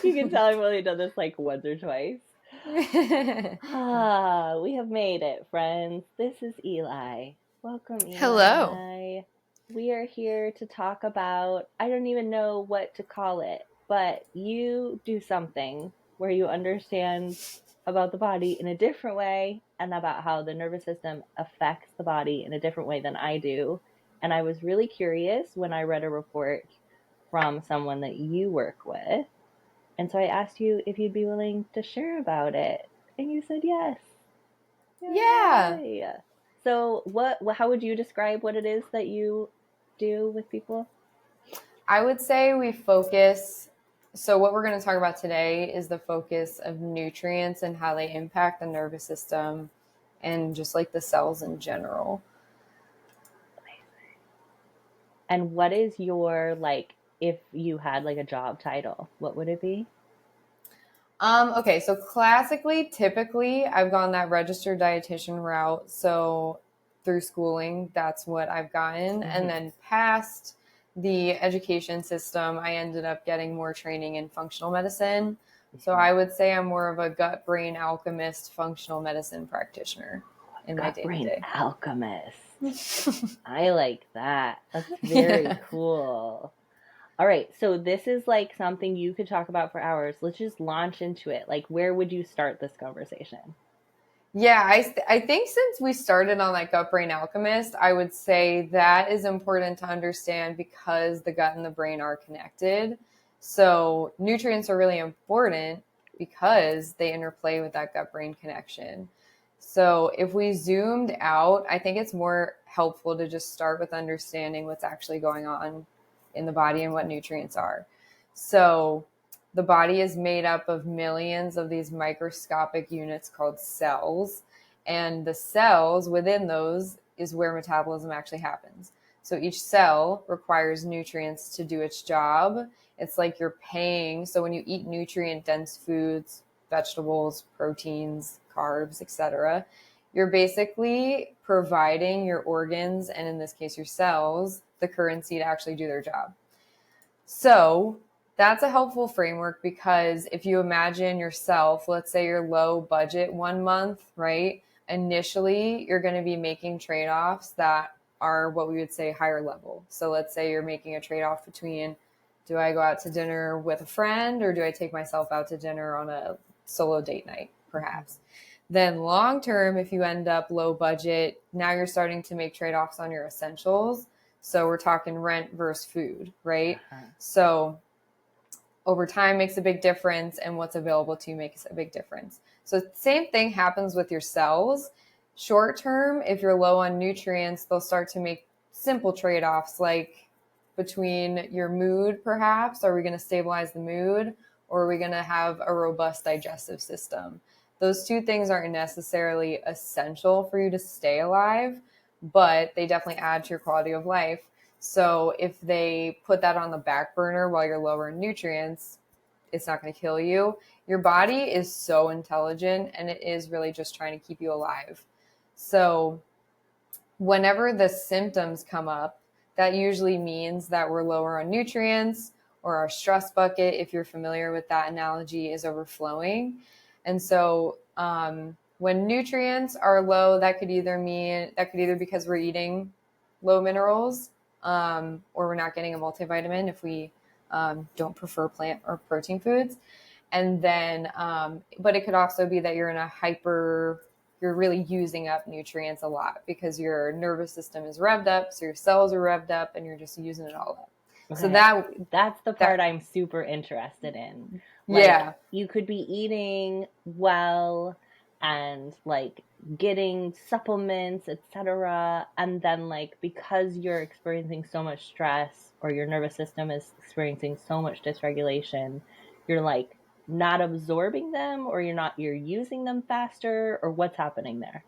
You can tell I've only done this like once or twice. Ah, we have made it, friends. This is Eli. Welcome, Hello. Eli. We are here to talk about, I don't even know what to call it, but you do something where you understand about the body in a different way and about how the nervous system affects the body in a different way than I do. And I was really curious when I read a report from someone that you work with. And so I asked you if you'd be willing to share about it. And you said yes. Yeah, Yay. So how would you describe what it is that you do with people? I would say we focus. So, what we're going to talk about today is the focus of nutrients and how they impact the nervous system and just like the cells in general. And what is your, like, if you had like a job title, what would it be? Okay, so classically, typically, I've gone that registered dietitian route. So, through schooling, that's what I've gotten. And Mm-hmm. then past the education system, I ended up getting more training in functional medicine. So, Mm-hmm. I would say I'm more of a gut brain alchemist functional medicine practitioner in my Gut day to brain day. alchemist. I like that. That's very Yeah. cool. All right, so this is like something you could talk about for hours. Let's just launch into it. Like, where would you start this conversation? Yeah, I think since we started on that gut brain alchemist, I would say that is important to understand because the gut and the brain are connected. So nutrients are really important because they interplay with that gut brain connection. So if we zoomed out, I think it's more helpful to just start with understanding what's actually going on in the body and what nutrients are. So the body is made up of millions of these microscopic units called cells. And the cells within those is where metabolism actually happens. So each cell requires nutrients to do its job. It's like you're paying. So when you eat nutrient dense foods, vegetables, proteins, carbs, etc., you're basically providing your organs, and in this case, your cells, the currency to actually do their job. So that's a helpful framework because if you imagine yourself, let's say you're low budget one month, right? Initially, you're going to be making trade offs that are what we would say higher level. So let's say you're making a trade off between do I go out to dinner with a friend or do I take myself out to dinner on a solo date night, perhaps? Then long term, if you end up low budget, now you're starting to make trade offs on your essentials. So we're talking rent versus food, right? Uh-huh. So over time makes a big difference and what's available to you makes a big difference. So same thing happens with your cells. Short term, if you're low on nutrients, they'll start to make simple trade-offs like between your mood, perhaps. Are we going to stabilize the mood or are we going to have a robust digestive system? Those two things aren't necessarily essential for you to stay alive, but they definitely add to your quality of life. So if they put that on the back burner while you're lower in nutrients, it's not going to kill you. Your body is so intelligent and it is really just trying to keep you alive. So whenever the symptoms come up, that usually means that we're lower on nutrients or our stress bucket, if you're familiar with that analogy, is overflowing. And so when nutrients are low, that could either because we're eating low minerals or we're not getting a multivitamin if we don't prefer plant or protein foods. And then, but it could also be that you're really using up nutrients a lot because your nervous system is revved up, so your cells are revved up, and you're just using it all up. So Okay. That's the part I'm super interested in. Like, yeah, you could be eating well and like getting supplements, etc. And then, like, because you're experiencing so much stress or your nervous system is experiencing so much dysregulation, you're like not absorbing them or you're using them faster or what's happening there.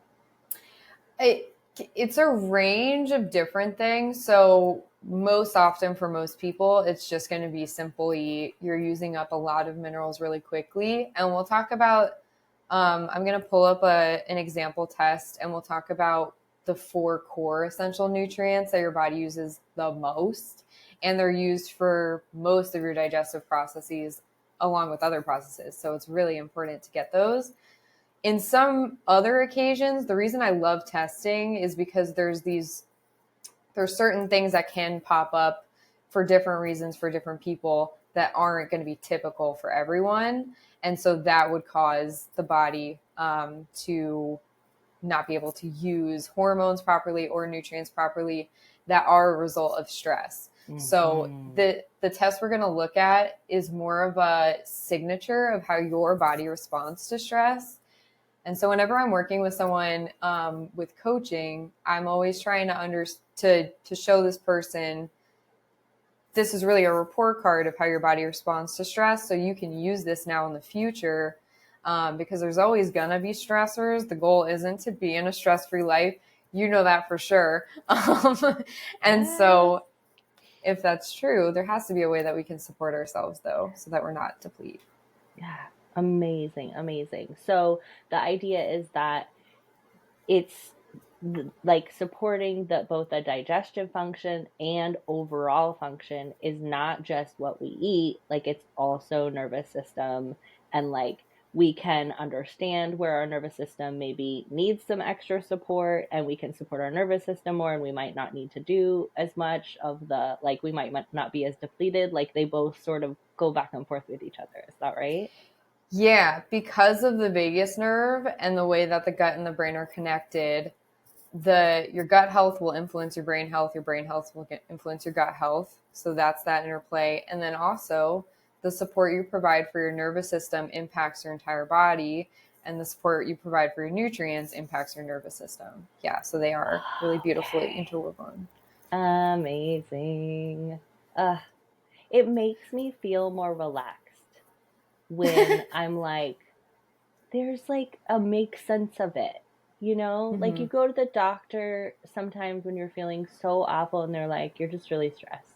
it, it's a range of different things. So most often for most people, it's just going to be simply you're using up a lot of minerals really quickly. And we'll talk about, I'm going to pull up an example test and we'll talk about the four core essential nutrients that your body uses the most. and they're used for most of your digestive processes along with other processes. So it's really important to get those. In some other occasions, the reason I love testing is because there's certain things that can pop up for different reasons for different people that aren't going to be typical for everyone. And so that would cause the body to not be able to use hormones properly or nutrients properly that are a result of stress. Mm-hmm. So the test we're going to look at is more of a signature of how your body responds to stress. And so whenever I'm working with someone with coaching, I'm always trying to show this person, this is really a report card of how your body responds to stress. So you can use this now in the future because there's always going to be stressors. The goal isn't to be in a stress-free life. You know that for sure. And so if that's true, there has to be a way that we can support ourselves, though, so that we're not depleted. Yeah. Amazing. So the idea is that it's like supporting both the digestive function and overall function is not just what we eat, like it's also nervous system, and like we can understand where our nervous system maybe needs some extra support, and we can support our nervous system more, and we might not need to do as much of the, like we might not be as depleted. Like they both sort of go back and forth with each other. Is that right? Yeah, because of the vagus nerve and the way that the gut and the brain are connected, your gut health will influence your brain health will influence your gut health. So that's that interplay. And then also the support you provide for your nervous system impacts your entire body, and the support you provide for your nutrients impacts your nervous system. Yeah, so they are really beautifully interwoven. Amazing. It makes me feel more relaxed when I'm like, there's like a make sense of it, you know? Mm-hmm. Like you go to the doctor sometimes when you're feeling so awful and they're like, you're just really stressed.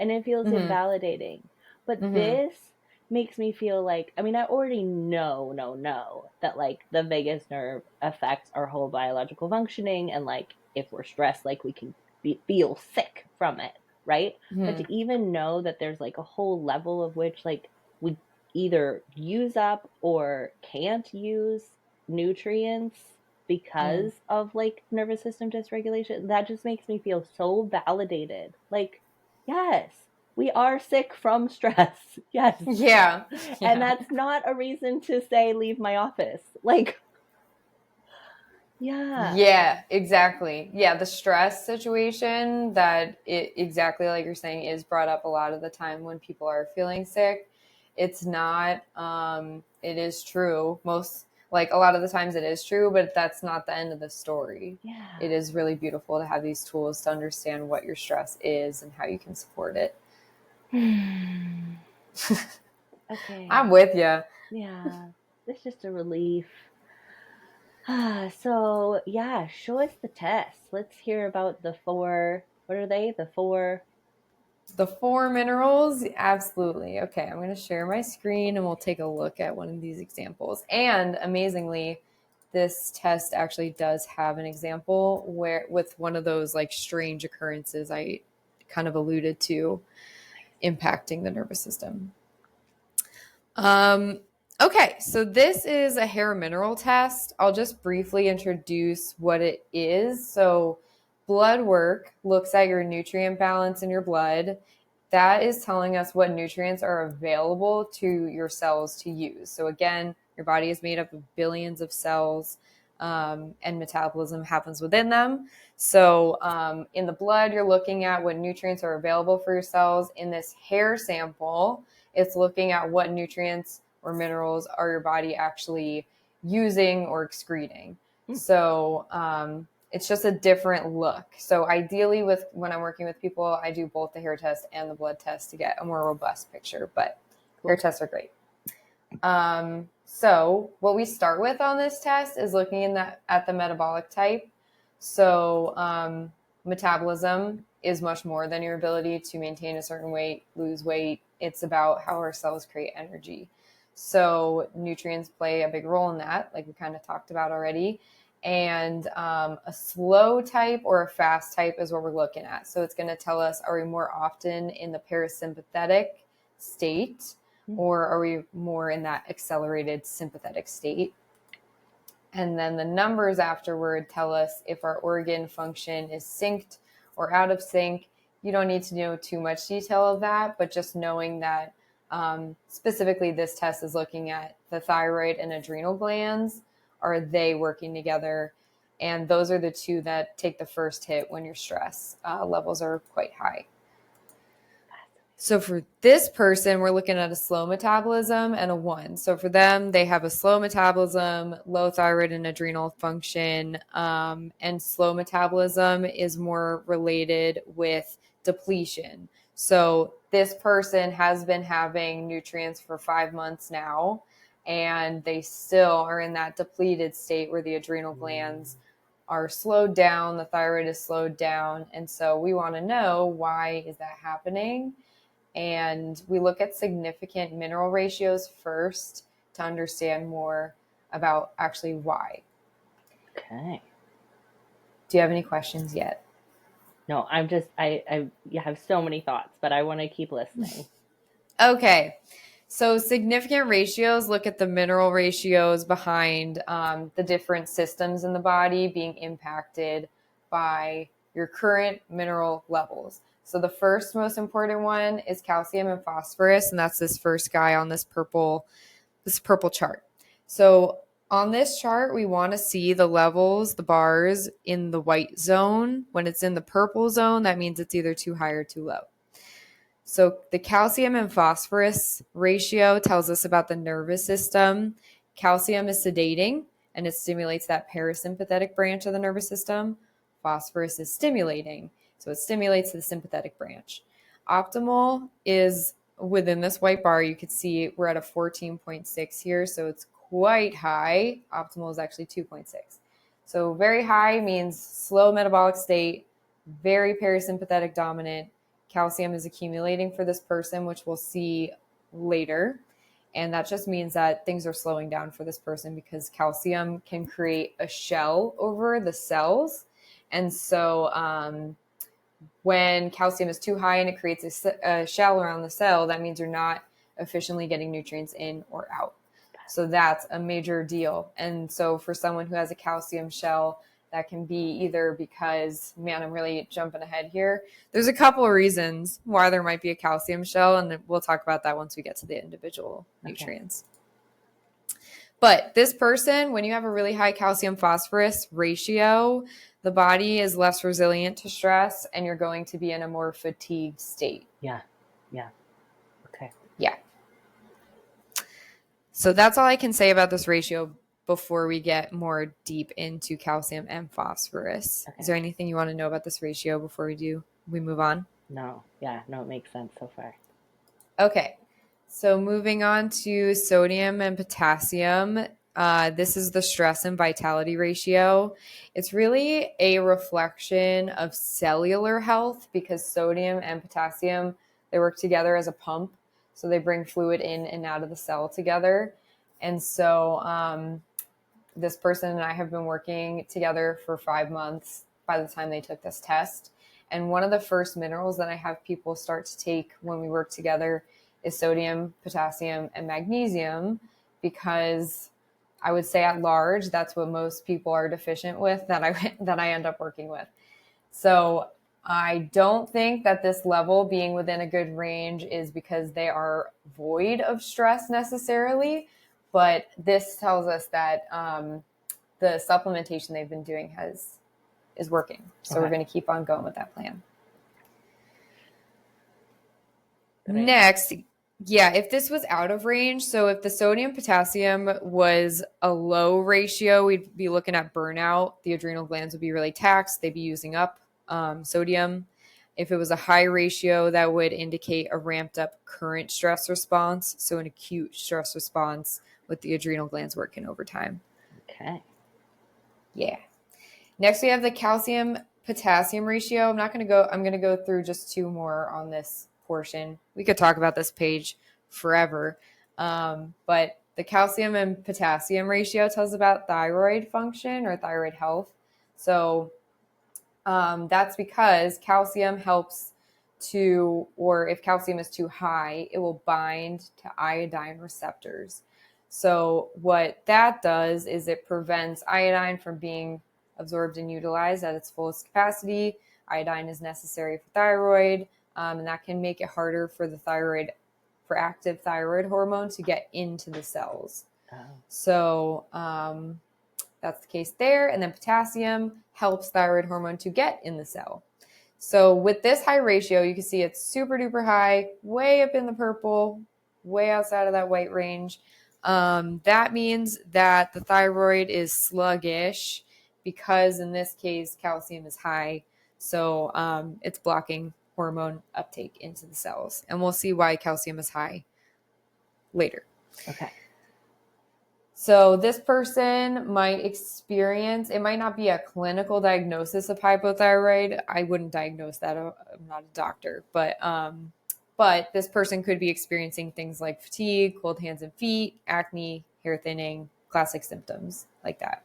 And it feels invalidating. But this makes me feel like, I mean, I already know that like the vagus nerve affects our whole biological functioning. And like if we're stressed, like we can feel sick from it, right? But to even know that there's like a whole level of which like we either use up or can't use nutrients because of like nervous system dysregulation, that just makes me feel so validated. Like, yes, we are sick from stress. Yes. Yeah. And that's not a reason to say leave my office. Like, yeah, exactly. Yeah, the stress situation exactly like you're saying is brought up a lot of the time when people are feeling sick. It's not it is true. A lot of the times it is true, but that's not the end of the story. Yeah. It is really beautiful to have these tools to understand what your stress is and how you can support it. Okay. I'm with you. Yeah. It's just a relief. So yeah, show us the tests. Let's hear about the 4. What are they? The 4 minerals? Absolutely. Okay, I'm going to share my screen and we'll take a look at one of these examples. And amazingly, this test actually does have an example with one of those like strange occurrences I kind of alluded to impacting the nervous system. Okay, so this is a hair mineral test. I'll just briefly introduce what it is. So blood work looks at your nutrient balance in your blood. That is telling us what nutrients are available to your cells to use. So again, your body is made up of billions of cells, and metabolism happens within them. So in the blood, you're looking at what nutrients are available for your cells. In this hair sample, it's looking at what nutrients or minerals are your body actually using or excreting. So it's just a different look. So ideally when I'm working with people, I do both the hair test and the blood test to get a more robust picture, but hair tests are great. So what we start with on this test is looking at the metabolic type. So metabolism is much more than your ability to maintain a certain weight, lose weight. It's about how our cells create energy. So nutrients play a big role in that, like we kind of talked about already. And a slow type or a fast type is what we're looking at. So it's going to tell us, are we more often in the parasympathetic state, or are we more in that accelerated sympathetic state? And then the numbers afterward tell us if our organ function is synced or out of sync. You don't need to know too much detail of that, but just knowing that specifically this test is looking at the thyroid and adrenal glands. Are they working together? And those are the two that take the first hit when your stress levels are quite high. So for this person, we're looking at a slow metabolism and a 1. So for them, they have a slow metabolism, low thyroid and adrenal function, and slow metabolism is more related with depletion. So this person has been having nutrients for 5 months now, and they still are in that depleted state where the adrenal glands are slowed down, the thyroid is slowed down. And so we want to know, why is that happening? And we look at significant mineral ratios first to understand more about actually why. Okay. Do you have any questions yet? No, I have so many thoughts, but I want to keep listening. Okay. So significant ratios look at the mineral ratios behind the different systems in the body being impacted by your current mineral levels. So the first most important one is calcium and phosphorus, and that's this first guy on this purple chart. So on this chart, we want to see the levels, the bars in the white zone. When it's in the purple zone, that means it's either too high or too low. So the calcium and phosphorus ratio tells us about the nervous system. Calcium is sedating, and it stimulates that parasympathetic branch of the nervous system. Phosphorus is stimulating, so it stimulates the sympathetic branch. Optimal is within this white bar. You could see we're at a 14.6 here, so it's quite high. Optimal is actually 2.6. So very high means slow metabolic state, very parasympathetic dominant. Calcium is accumulating for this person, which we'll see later. And that just means that things are slowing down for this person because calcium can create a shell over the cells. And so when calcium is too high and it creates a shell around the cell, that means you're not efficiently getting nutrients in or out. So that's a major deal. And so for someone who has a calcium shell, that can be either because, man, I'm really jumping ahead here. There's a couple of reasons why there might be a calcium shell, and we'll talk about that once we get to the individual nutrients. But this person, when you have a really high calcium phosphorus ratio, the body is less resilient to stress, and you're going to be in a more fatigued state. Yeah. Okay. Yeah. So that's all I can say about this ratio before we get more deep into calcium and phosphorus. Okay. Is there anything you want to know about this ratio before we move on? No. Yeah, no, it makes sense so far. Okay. So moving on to sodium and potassium. This is the stress and vitality ratio. It's really a reflection of cellular health because sodium and potassium, they work together as a pump. So they bring fluid in and out of the cell together. And so this person and I have been working together for 5 months by the time they took this test. And one of the first minerals that I have people start to take when we work together is sodium, potassium, and magnesium, because I would say at large, that's what most people are deficient with that I end up working with. So I don't think that this level being within a good range is because they are void of stress necessarily, but this tells us that the supplementation they've been doing is working. So we're going to keep on going with that plan. Right. Next, if this was out of range, so if the sodium potassium was a low ratio, we'd be looking at burnout. The adrenal glands would be really taxed. They'd be using up sodium. If it was a high ratio, that would indicate a ramped up current stress response. So an acute stress response with the adrenal glands working overtime. Okay. Yeah. Next, we have the calcium potassium ratio. I'm going to go through just 2 more on this portion. We could talk about this page forever. But The calcium and potassium ratio tells about thyroid function or thyroid health. So that's because calcium helps to, or if calcium is too high, it will bind to iodine receptors. So what that does is it prevents iodine from being absorbed and utilized at its fullest capacity. Iodine is necessary for thyroid, and that can make it harder for the thyroid, for active thyroid hormone to get into the cells. Oh. So that's the case there. And then potassium helps thyroid hormone to get in the cell. So with this high ratio, you can see it's super duper high, way up in the purple, way outside of that white range. That means that the thyroid is sluggish because in this case, calcium is high. So it's blocking hormone uptake into the cells. And we'll see why calcium is high later. Okay. So this person might experience, it might not be a clinical diagnosis of hypothyroid. I wouldn't diagnose that. I'm not a doctor, but this person could be experiencing things like fatigue, cold hands and feet, acne, hair thinning, classic symptoms like that.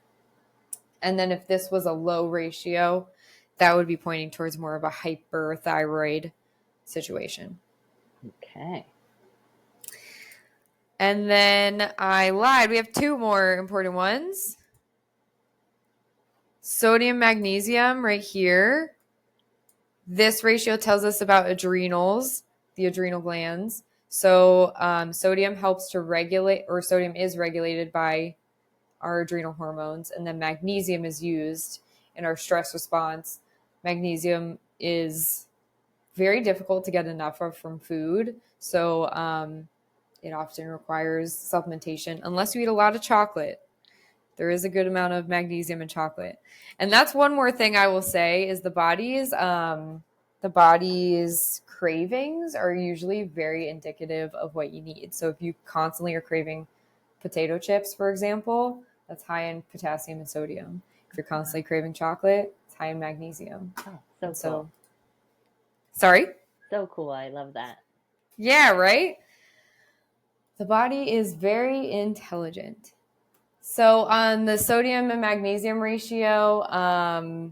And then if this was a low ratio, that would be pointing towards more of a hyperthyroid situation. Okay. And then I lied. We have two more important ones. Sodium, magnesium right here. This ratio tells us about adrenals, the adrenal glands. So sodium helps to regulate, or sodium is regulated by our adrenal hormones. And then magnesium is used in our stress response. Magnesium is very difficult to get enough of from food. So it often requires supplementation unless you eat a lot of chocolate. There is a good amount of magnesium in chocolate. And that's one more thing I will say is the body's cravings are usually very indicative of what you need. So if you constantly are craving potato chips, for example, that's high in potassium and sodium. If you're constantly craving chocolate, it's high in magnesium. Oh, so cool. So, sorry? So cool. I love that. Yeah, right? The body is very intelligent. So on the sodium and magnesium ratio,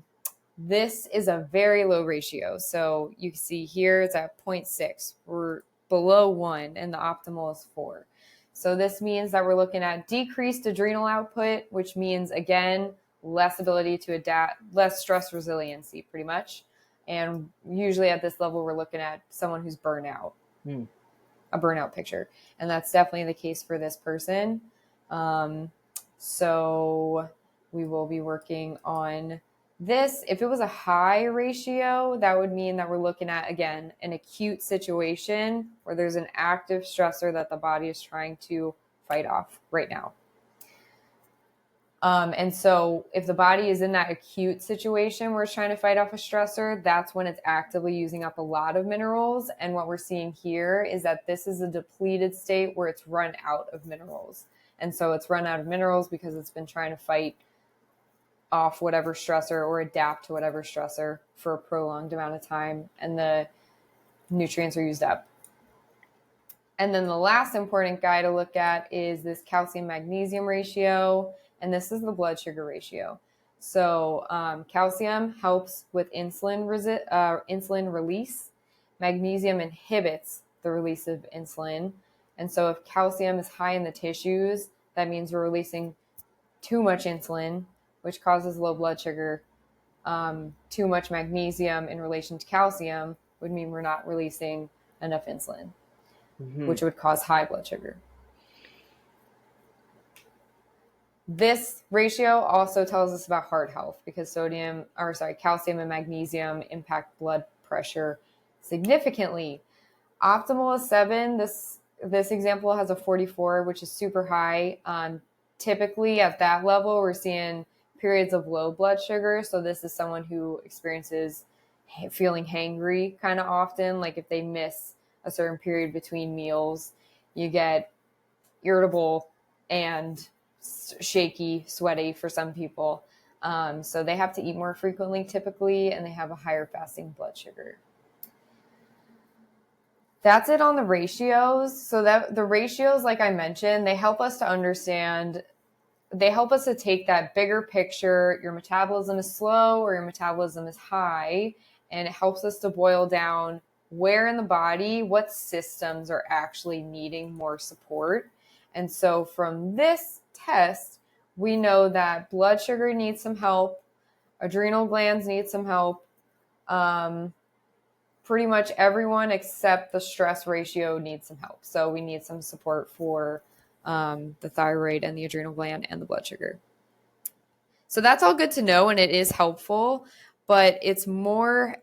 this is a very low ratio. So you can see here it's at 0.6. We're below 1 and the optimal is 4. So this means that we're looking at decreased adrenal output, which means, again, less ability to adapt, less stress resiliency pretty much. And usually at this level, we're looking at someone who's burnout. A burnout picture. And that's definitely the case for this person. So we will be working on this. If it was a high ratio, that would mean that we're looking at, again, an acute situation where there's an active stressor that the body is trying to fight off right now. And so if the body is in that acute situation where it's trying to fight off a stressor, that's when it's actively using up a lot of minerals. And what we're seeing here is that this is a depleted state where it's run out of minerals. And so it's run out of minerals because it's been trying to fight off whatever stressor or adapt to whatever stressor for a prolonged amount of time. And the nutrients are used up. And then the last important guy to look at is this calcium magnesium ratio. And this is the blood sugar ratio. So calcium helps with insulin release. Magnesium inhibits the release of insulin. And so if calcium is high in the tissues, that means we're releasing too much insulin, which causes low blood sugar. Too much magnesium in relation to calcium would mean we're not releasing enough insulin, which would cause high blood sugar. This ratio also tells us about heart health because calcium and magnesium impact blood pressure significantly. Optimal is 7. This example has a 44, which is super high. Typically at that level, we're seeing periods of low blood sugar. So this is someone who experiences feeling hangry kind of often. Like if they miss a certain period between meals, you get irritable and shaky, sweaty for some people. So they have to eat more frequently typically, and they have a higher fasting blood sugar. That's it on the ratios. So that the ratios, like I mentioned, they help us to understand, they help us to take that bigger picture. Your metabolism is slow or your metabolism is high, and it helps us to boil down where in the body, what systems are actually needing more support. And so from this test, we know that blood sugar needs some help, adrenal glands need some help. Pretty much everyone except the stress ratio needs some help. So we need some support for the thyroid and the adrenal gland and the blood sugar. So that's all good to know, and it is helpful, but it's more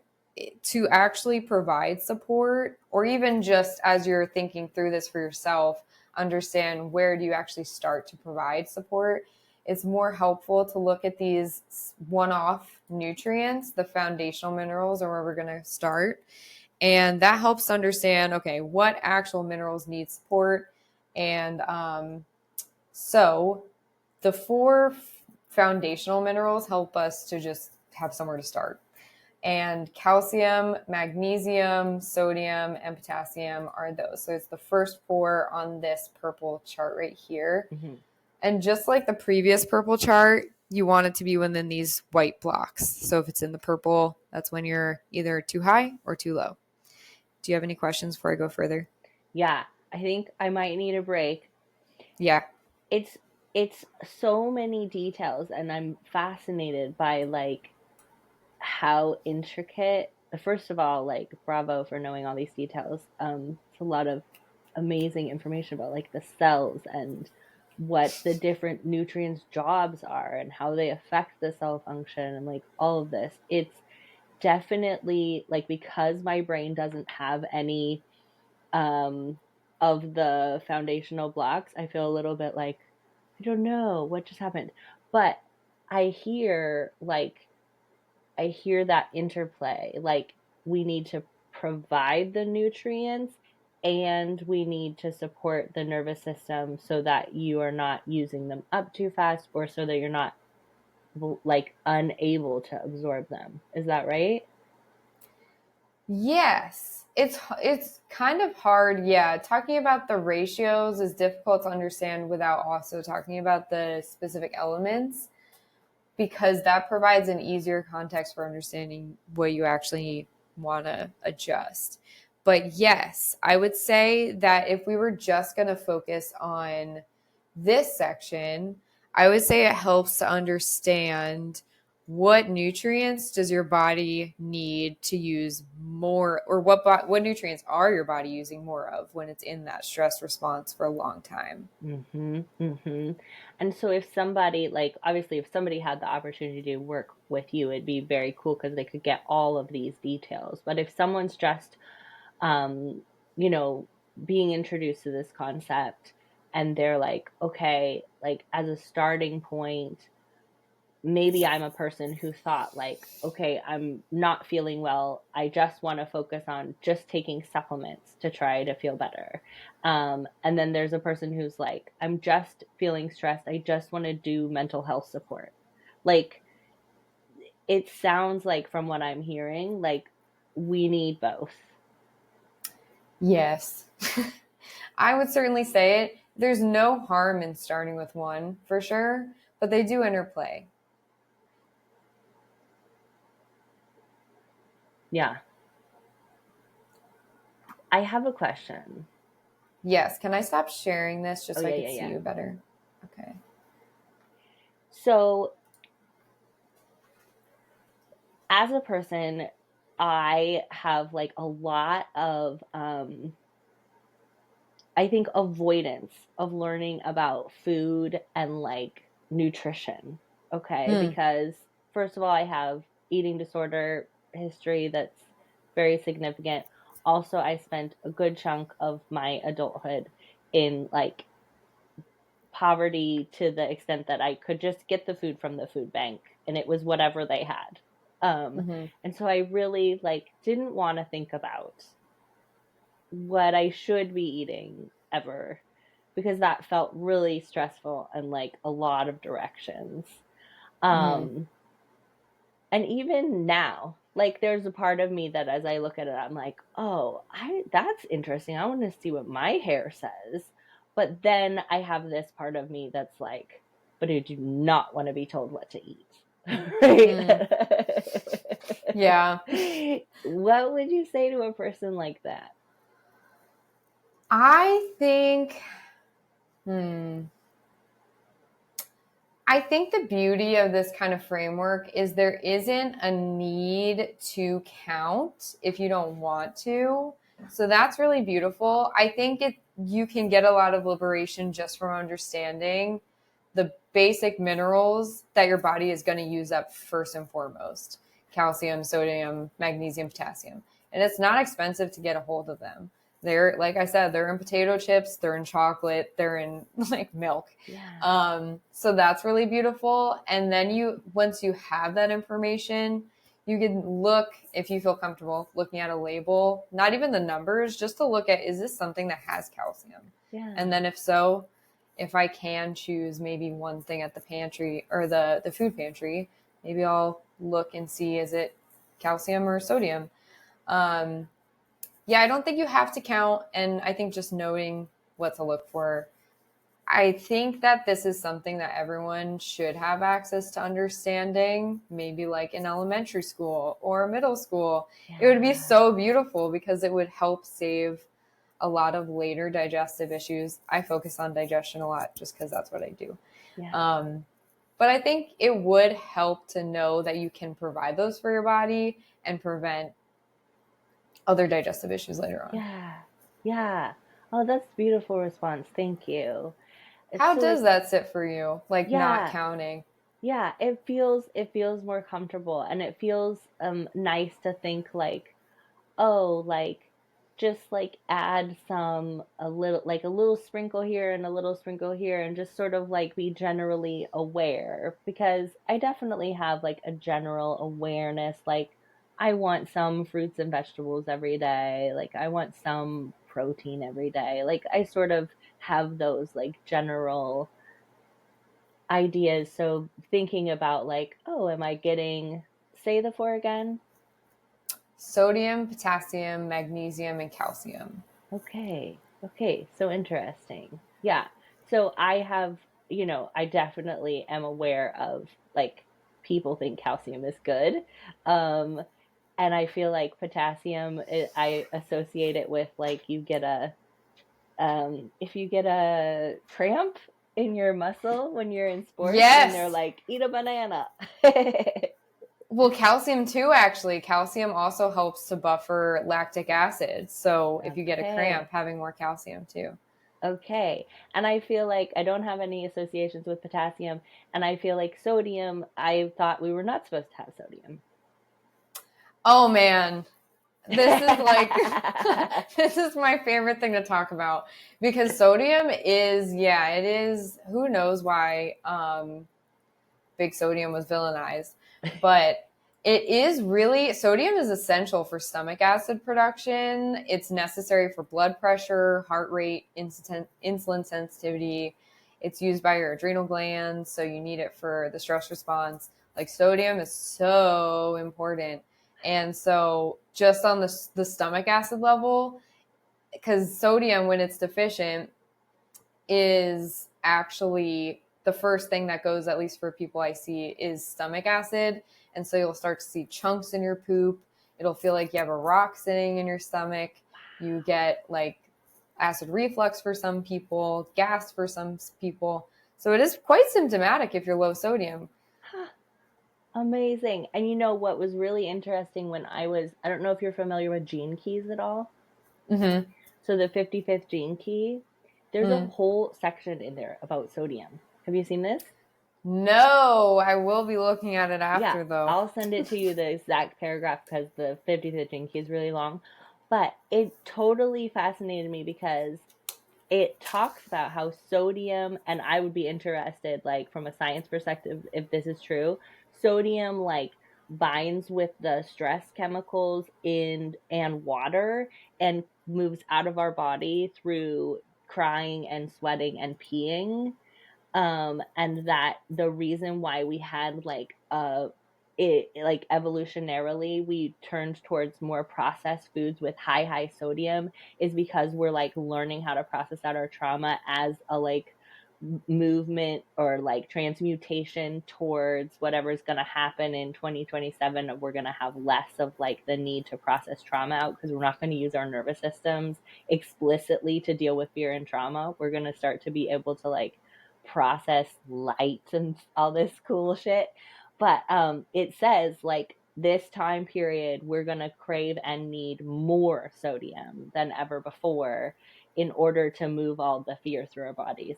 to actually provide support, or even just as you're thinking through this for yourself, understand where do you actually start to provide support. It's more helpful to look at these one-off nutrients, the foundational minerals are where we're going to start. And that helps understand, okay, what actual minerals need support. And so the four foundational minerals help us to just have somewhere to start. And calcium, magnesium, sodium, and potassium are those. So it's the first four on this purple chart right here. Mm-hmm. And just like the previous purple chart, you want it to be within these white blocks. So if it's in the purple, that's when you're either too high or too low. Do you have any questions before I go further? Yeah, I think I might need a break. Yeah. It's so many details, and I'm fascinated by like how intricate. First of all, like bravo for knowing all these details. It's a lot of amazing information about like the cells and what the different nutrients jobs are and how they affect the cell function and like all of this. It's definitely like, because my brain doesn't have any um of the foundational blocks, I feel a little bit like I don't know what just happened. But I hear like I hear that interplay. Like, we need to provide the nutrients and we need to support the nervous system so that you are not using them up too fast, or so that you're not like unable to absorb them. Is that right? Yes. It's kind of hard. Yeah, talking about the ratios is difficult to understand without also talking about the specific elements, because that provides an easier context for understanding what you actually want to adjust. But yes, I would say that if we were just going to focus on this section, I would say it helps to understand what nutrients does your body need to use more, or what nutrients are your body using more of when it's in that stress response for a long time. Mm-hmm. Mm-hmm. And so if somebody, like, obviously if somebody had the opportunity to work with you, it'd be very cool because they could get all of these details. But if someone's just um, you know, being introduced to this concept and they're like, okay, like as a starting point, maybe I'm a person who thought like, okay, I'm not feeling well. I just want to focus on just taking supplements to try to feel better. And then there's a person who's like, I'm just feeling stressed. I just want to do mental health support. Like, it sounds like from what I'm hearing, like we need both. Yes. I would certainly say it. There's no harm in starting with one for sure, but they do interplay. Yeah. I have a question. Yes. Can I stop sharing this just Oh, so I yeah, could yeah, see yeah. you better? Okay. So, as a person, I have like a lot of, I think, avoidance of learning about food and like nutrition. Okay. Hmm. Because, first of all, I have eating disorder history that's very significant. Also, I spent a good chunk of my adulthood in like poverty, to the extent that I could just get the food from the food bank and it was whatever they had. Mm-hmm. And so I really like didn't want to think about what I should be eating ever, because that felt really stressful and like a lot of directions. Mm-hmm. Um And even now, like there's a part of me that as I look at it, I'm like, oh, I that's interesting. I want to see what my hair says. But then I have this part of me that's like, but I do not want to be told what to eat. Right? Mm, yeah. What would you say to a person like that? I think, hmm, I think the beauty of this kind of framework is there isn't a need to count if you don't want to. So that's really beautiful. I think you can get a lot of liberation just from understanding the basic minerals that your body is going to use up first and foremost: calcium, sodium, magnesium, potassium. And it's not expensive to get a hold of them. They're, like I said, they're in potato chips, they're in chocolate, they're in like milk. Yeah. So that's really beautiful. And then once you have that information, you can look, if you feel comfortable looking at a label, not even the numbers, just to look at, is this something that has calcium? Yeah. And then if so, if I can choose maybe one thing at the pantry or the food pantry, maybe I'll look and see, is it calcium or sodium? Um, yeah, I don't think you have to count. And I think just knowing what to look for, I think that this is something that everyone should have access to understanding, maybe like in elementary school or middle school. It would be Yeah. so beautiful because it would help save a lot of later digestive issues. I focus on digestion a lot just because that's what I do. Yeah. Um, but I think it would help to know that you can provide those for your body and prevent other digestive issues later on. Yeah. Yeah. Oh, that's a beautiful response. Thank you. It's How so does like, that sit for you? Like not yeah, counting? yeah, it feels more comfortable, and it feels nice to think like, oh, like just like add some a little sprinkle here and a little sprinkle here, and just sort of like be generally aware, because I definitely have like a general awareness, like I want some fruits and vegetables every day, like I want some protein every day, like I sort of have those like general ideas. So thinking about like, oh, am I getting, say the four again? Sodium, potassium, magnesium, and calcium. Okay. Okay. So interesting. Yeah. So I have, I definitely am aware of like people think calcium is good. Um, and I feel like potassium, I associate it with like you get if you get a cramp in your muscle when you're in sports and they're Yes. like, eat a banana. Well, calcium too, actually. Calcium also helps to buffer lactic acid. So if you get a cramp, Okay. having more calcium too. Okay. And I feel like I don't have any associations with potassium. And I feel like sodium, I thought we were not supposed to have sodium. Oh man, this is like, this is my favorite thing to talk about because sodium is, yeah, it is, who knows why big sodium was villainized, but it is really, sodium is essential for stomach acid production. It's necessary for blood pressure, heart rate, insulin sensitivity. It's used by your adrenal glands, so you need it for the stress response. Like sodium is so important. And so just on the stomach acid level, because sodium, when it's deficient, is actually the first thing that goes, at least for people I see, is stomach acid. And so you'll start to see chunks in your poop. It'll feel like you have a rock sitting in your stomach. You get like acid reflux for some people, gas for some people. So it is quite symptomatic if you're low sodium. Amazing. And you know what was really interesting when I don't know if you're familiar with gene keys at all. Mm-hmm. So the 55th gene key, there's a Mm. whole section in there about sodium. Have you seen this? No, I will be looking at it Yeah, after though. I'll send it to you the exact paragraph because the 55th gene key is really long. But it totally fascinated me because it talks about how sodium, and I would be interested, like from a science perspective, if this is true, sodium like binds with the stress chemicals in and water and moves out of our body through crying and sweating and peeing. And that the reason why we had like a it like evolutionarily we turned towards more processed foods with high sodium is because we're like learning how to process out our trauma as a like movement or like transmutation towards whatever's going to happen in 2027. We're going to have less of like the need to process trauma out because we're not going to use our nervous systems explicitly to deal with fear and trauma. We're going to start to be able to like process light and all this cool shit. But it says like this time period we're going to crave and need more sodium than ever before in order to move all the fear through our bodies.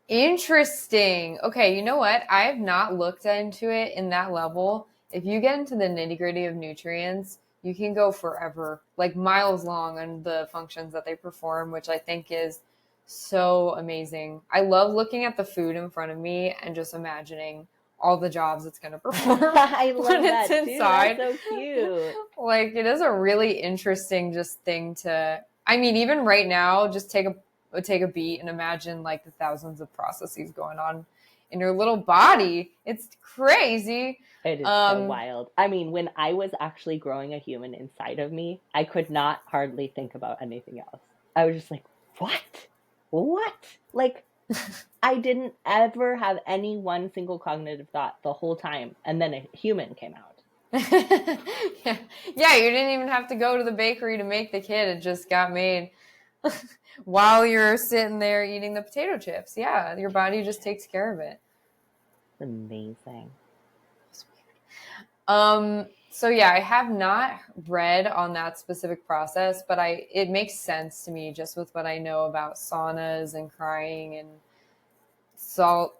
Interesting. Okay, you know what? I have not looked into it in that level. If you get into the nitty-gritty of nutrients, you can go forever, like miles long on the functions that they perform, which I think is so amazing. I love looking at the food in front of me and just imagining all the jobs it's going to perform I love when it's that inside. Too. That's so cute. Like, it is a really interesting just thing to, I mean, even right now, just take a beat and imagine like the thousands of processes going on in your little body. It's crazy. It is so wild. I mean, when I was actually growing a human inside of me, I could not hardly think about anything else. I was just like, what? Like, I didn't ever have any one single cognitive thought the whole time. And then a human came out. Yeah, you didn't even have to go to the bakery to make the kid. It just got made while you're sitting there eating the potato chips. Yeah, your body just takes care of it. It's amazing. So yeah, I have not read on that specific process, but it makes sense to me just with what I know about saunas and crying and salt.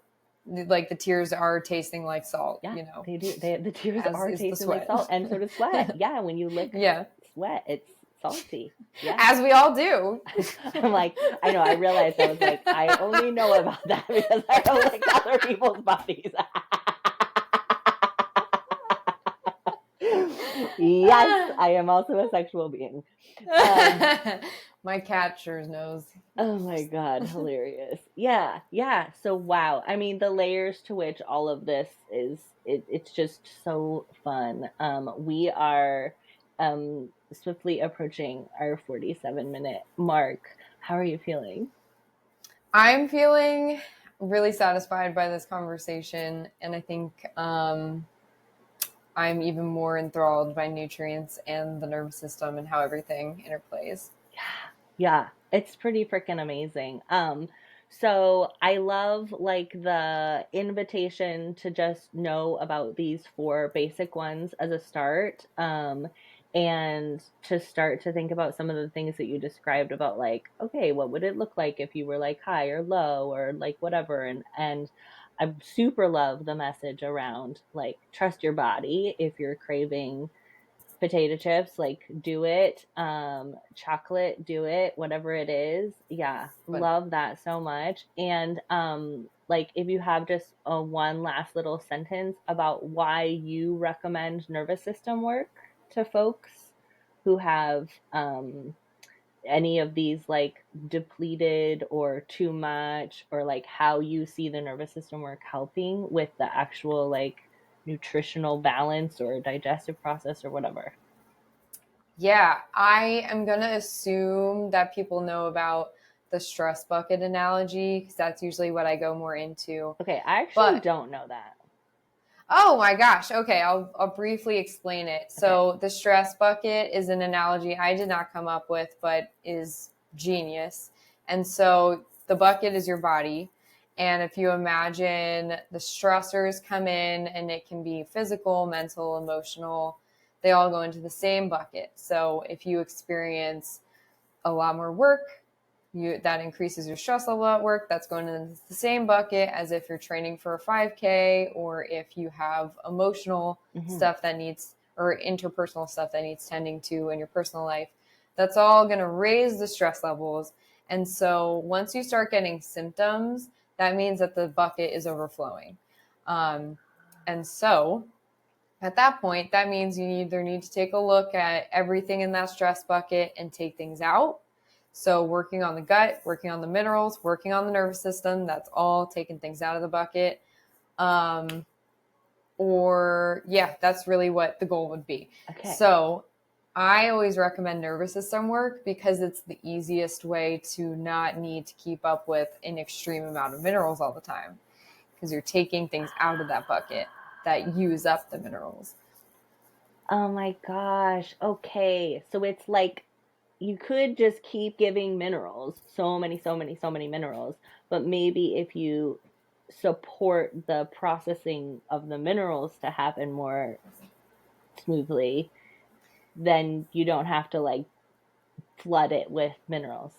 Like the tears are tasting like salt. Yeah, you know, they do. The tears are tasting like sweat. salt, and so does sweat. Yeah, when you lick sweat, it's salty. Yeah, as we all do. I'm like, I know. I realized I was like, I only know about that because I don't like other people's bodies. Yes, I am also a sexual being. My cat sure knows. Oh my God, hilarious. Yeah. So wow. I mean, the layers to which all of this is, it's just so fun. We are swiftly approaching our 47-minute mark. How are you feeling? I'm feeling really satisfied by this conversation, and I think I'm even more enthralled by nutrients and the nervous system and how everything interplays. Yeah, it's pretty freaking amazing. So I love like the invitation to just know about these four basic ones as a start. And to start to think about some of the things that you described about like, okay, what would it look like if you were like high or low or like whatever, and I super love the message around like trust your body if you're craving potato chips, like do it. Chocolate, do it. Whatever it is, yeah, love that so much. And like if you have just a one last little sentence about why you recommend nervous system work to folks who have any of these like depleted or too much, or like how you see the nervous system work helping with the actual like nutritional balance or digestive process or whatever. Yeah, I am going to assume that people know about the stress bucket analogy because that's usually what I go more into. Okay, I actually don't know that. Oh my gosh. Okay, I'll briefly explain it. So the stress bucket is an analogy I did not come up with, but is genius. And so the bucket is your body. And if you imagine the stressors come in, and it can be physical, mental, emotional, they all go into the same bucket. So if you experience a lot more work, that increases your stress level at work. That's going into the same bucket as if you're training for a 5K, or if you have emotional stuff that needs, or interpersonal stuff that needs tending to in your personal life. That's all going to raise the stress levels. And so once you start getting symptoms, that means that the bucket is overflowing. And so at that point, that means you either need to take a look at everything in that stress bucket and take things out. So working on the gut, working on the minerals, working on the nervous system, that's all taking things out of the bucket. or yeah, that's really what the goal would be. Okay. So I always recommend nervous system work because it's the easiest way to not need to keep up with an extreme amount of minerals all the time, because you're taking things out of that bucket that use up the minerals. Oh my gosh. Okay. So it's like you could just keep giving minerals, so many, so many, so many minerals, but maybe if you support the processing of the minerals to happen more smoothly, then you don't have to like flood it with minerals.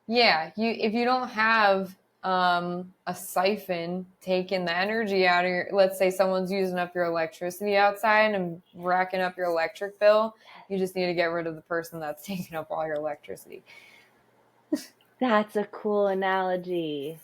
Yeah, you if you don't have a siphon taking the energy out of your, let's say someone's using up your electricity outside and racking up your electric bill, you just need to get rid of the person that's taking up all your electricity. That's a cool analogy.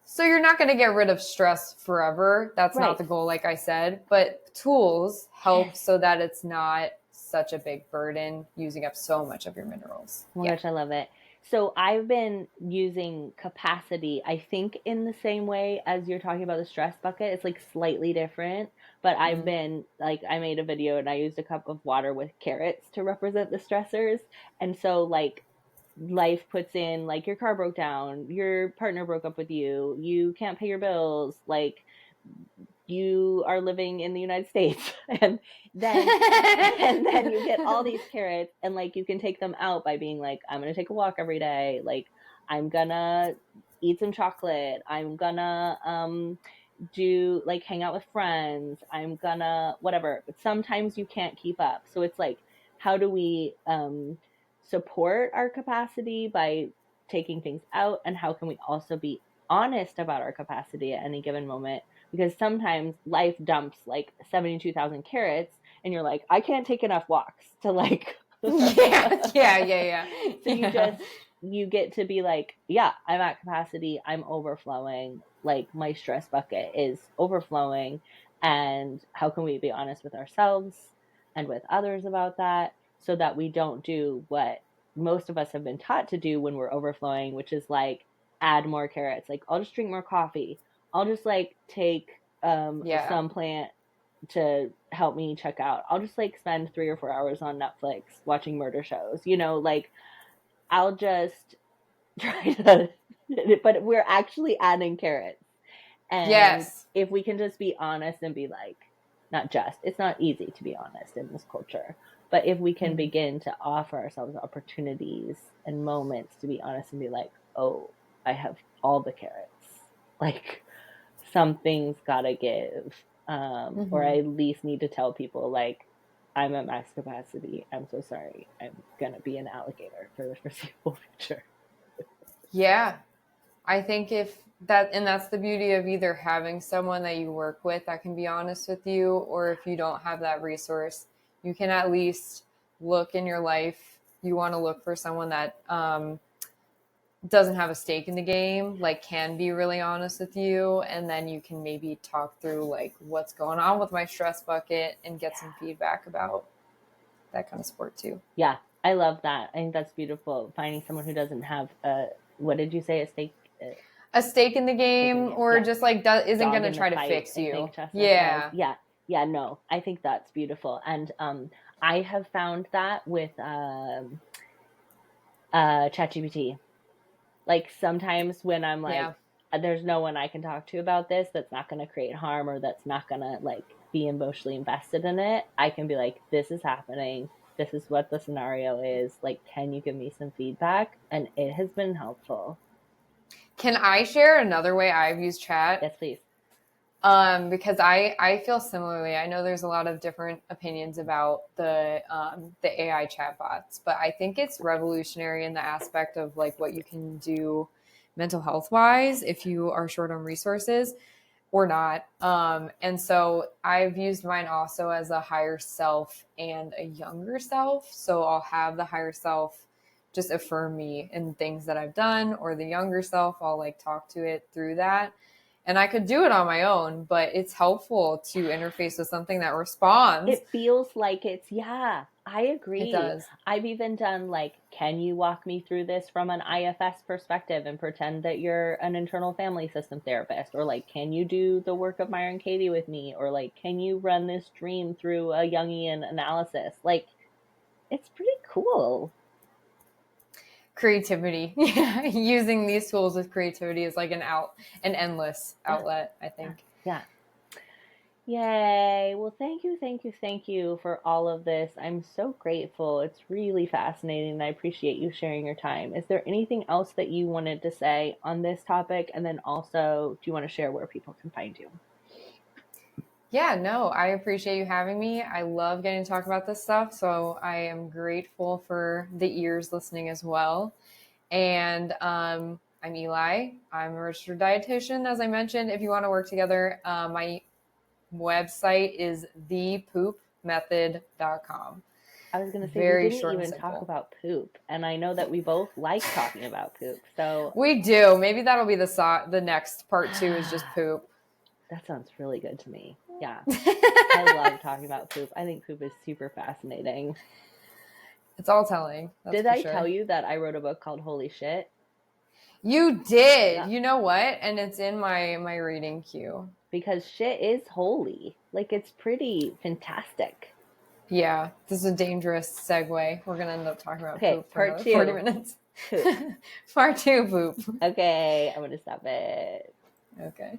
So you're not going to get rid of stress forever. That's not Right. the goal, like I said, but tools help Yes. so that it's not such a big burden using up so much of your minerals. Oh my Yeah. gosh, I love it. So I've been using capacity, I think in the same way as you're talking about the stress bucket. It's like slightly different, but I've Mm-hmm. been like, I made a video and I used a cup of water with carrots to represent the stressors. And so, like, life puts in, like, your car broke down, your partner broke up with you can't pay your bills, like, you are living in the United States. and then and then you get all these carrots, and like you can take them out by being like, I'm gonna take a walk every day, like I'm gonna eat some chocolate, I'm gonna do like hang out with friends, I'm gonna whatever. But sometimes you can't keep up, so it's like, how do we support our capacity by taking things out, and how can we also be honest about our capacity at any given moment, because sometimes life dumps like 72,000 carrots and you're like, I can't take enough walks to like Yeah, yeah, yeah, so you yeah. just, you get to be like, yeah, I'm at capacity, I'm overflowing, like my stress bucket is overflowing, and how can we be honest with ourselves and with others about that, so that we don't do what most of us have been taught to do when we're overflowing, which is like add more carrots, like I'll just drink more coffee, I'll just like take Yeah. some plant to help me check out, I'll just like spend 3 or 4 hours on Netflix watching murder shows, like I'll just try to, but we're actually adding carrots. And Yes. if we can just be honest and be like, not just, it's not easy to be honest in this culture, but if we can Mhm. begin to offer ourselves opportunities and moments to be honest and be like, oh, I have all the carrots, like something's gotta give. Or I Mhm. at least need to tell people like, I'm at max capacity, I'm so sorry, I'm gonna be an alligator for the foreseeable future. Yeah. I think if that, and that's the beauty of either having someone that you work with that can be honest with you, or if you don't have that resource, you can at least look in your life. You want to look for someone that doesn't have a stake in the game, like can be really honest with you. And then you can maybe talk through like what's going on with my stress bucket and get some feedback about that kind of support too. Yeah, I love that. I think that's beautiful. Finding someone who doesn't have a, what did you say, a stake, A stake in the stake in the game, game? or Yeah, just like isn't going dog to in the try to fight, fix I you. think Chestnut says. Yeah. Yeah, yeah, no, I think that's beautiful. And I have found that with ChatGPT. Like sometimes when I'm Yeah. like, there's no one I can talk to about this that's not going to create harm, or that's not going to like be emotionally invested in it, I can be like, this is happening, this is what the scenario is, like, can you give me some feedback? And it has been helpful. Can I share another way I've used chat? Yes, please. Because I feel similarly. I know there's a lot of different opinions about the AI chatbots, but I think it's revolutionary in the aspect of like what you can do mental health wise if you are short on resources or not. And so I've used mine also as a higher self and a younger self. So I'll have the higher self just affirm me in things that I've done, or the younger self, I'll like talk to it through that. And I could do it on my own, but it's helpful to interface with something that responds. It feels like it's, yeah, I It agree. does. I've even done like, can you walk me through this from an IFS perspective and pretend that you're an internal family system therapist? Or like, can you do the work of Myron Katie with me? Or like, can you run this dream through a Jungian analysis? Like, it's pretty cool. Creativity. Yeah, using these tools with creativity is like an endless Yeah, outlet, I yeah, think. yeah. Yay. Well, thank you, thank you, thank you for all of this. I'm so grateful. It's really fascinating, and I appreciate you sharing your time. Is there anything else that you wanted to say on this topic? And then also, do you want to share where people can find you? Yeah, no, I appreciate you having me. I love getting to talk about this stuff. So I am grateful for the ears listening as well. And I'm Eli. I'm a registered dietitian, as I mentioned. If you want to work together, my website is thepoopmethod.com. I was going to say, we Very didn't short and even talk simple. about poop. And I know that we both like talking about poop. So We do. Maybe that'll be the next part two is just poop. that sounds really good to me. Yeah. I love talking about poop. I think poop is super fascinating. It's all telling, that's Did for I tell sure. you that I wrote a book called Holy Shit? You did. Yeah. You know what? And it's in my reading queue. Because shit is holy. Like, it's pretty fantastic. Yeah, this is a dangerous segue. We're gonna end up talking about Okay, poop for part another 40 two, minutes. poop. Part two, poop. Okay, I'm gonna stop it. Okay.